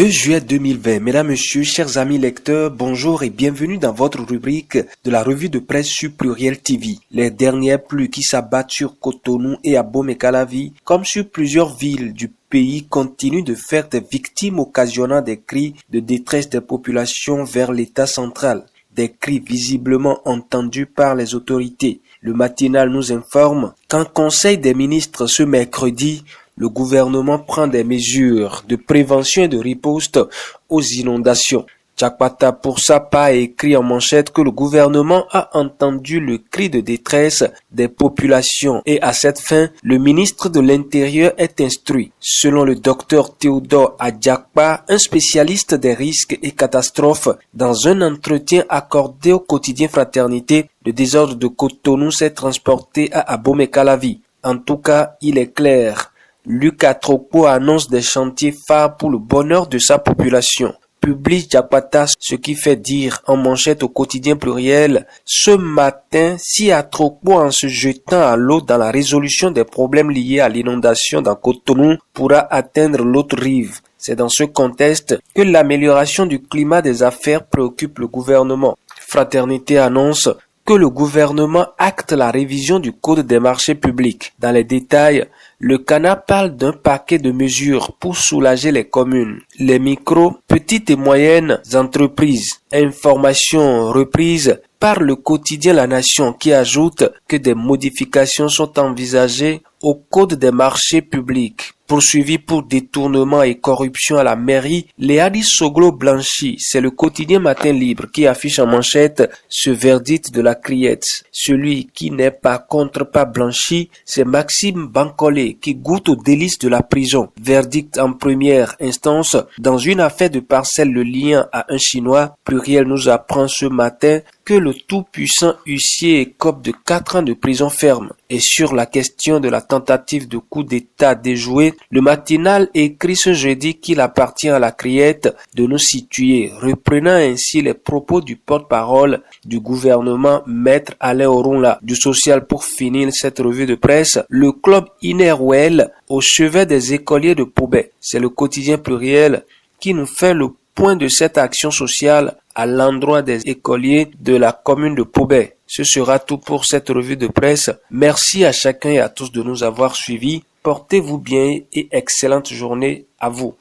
2 juillet 2020. Mesdames, Messieurs, chers amis lecteurs, bonjour et bienvenue dans votre rubrique de la revue de presse sur Pluriel TV. Les dernières pluies qui s'abattent sur Cotonou et Abomey-Calavi, comme sur plusieurs villes du pays, continuent de faire des victimes occasionnant des cris de détresse des populations vers l'État central. Des cris visiblement entendus par les autorités. Le matinal nous informe qu'en Conseil des ministres ce mercredi, le gouvernement prend des mesures de prévention et de riposte aux inondations. Tchakpata pour sa part a écrit en manchette que le gouvernement a entendu le cri de détresse des populations et à cette fin, le ministre de l'Intérieur est instruit. Selon le docteur Théodore Adjakpa, un spécialiste des risques et catastrophes, dans un entretien accordé au quotidien Fraternité, le désordre de Cotonou s'est transporté à Abomey-Calavi. En tout cas, il est clair. Luc Atropo annonce des chantiers phares pour le bonheur de sa population. Publie Tchakpata, ce qui fait dire en manchette au quotidien Pluriel, ce matin, si Atropo en se jetant à l'eau dans la résolution des problèmes liés à l'inondation dans Cotonou pourra atteindre l'autre rive. C'est dans ce contexte que l'amélioration du climat des affaires préoccupe le gouvernement. Fraternité annonce que le gouvernement acte la révision du Code des marchés publics. Dans les détails, le CANA parle d'un paquet de mesures pour soulager les communes, les micro, petites et moyennes entreprises. Information reprise par le quotidien La Nation qui ajoute que des modifications sont envisagées au Code des marchés publics. Poursuivi pour détournement et corruption à la mairie, Léadi Soglo blanchi. C'est le quotidien Matin Libre qui affiche en manchette ce verdict de la criette. Celui qui n'est par contre pas blanchi, c'est Maxime Bancolé qui goûte aux délices de la prison. Verdict en première instance dans une affaire de parcelle Le Lien à un Chinois. Pluriel nous apprend ce matin que le tout-puissant huissier écope de 4 ans de prison ferme. Et sur la question de la tentative de coup d'État déjouée, le matinal écrit ce jeudi qu'il appartient à la criette de nous situer, reprenant ainsi les propos du porte-parole du gouvernement, Maître Alain Orunla. Du social pour finir cette revue de presse, le club Inerwell au chevet des écoliers de Pobey. C'est le quotidien Pluriel qui nous fait le point de cette action sociale à l'endroit des écoliers de la commune de Pobey. Ce sera tout pour cette revue de presse. Merci à chacun et à tous de nous avoir suivis. Portez-vous bien et excellente journée à vous.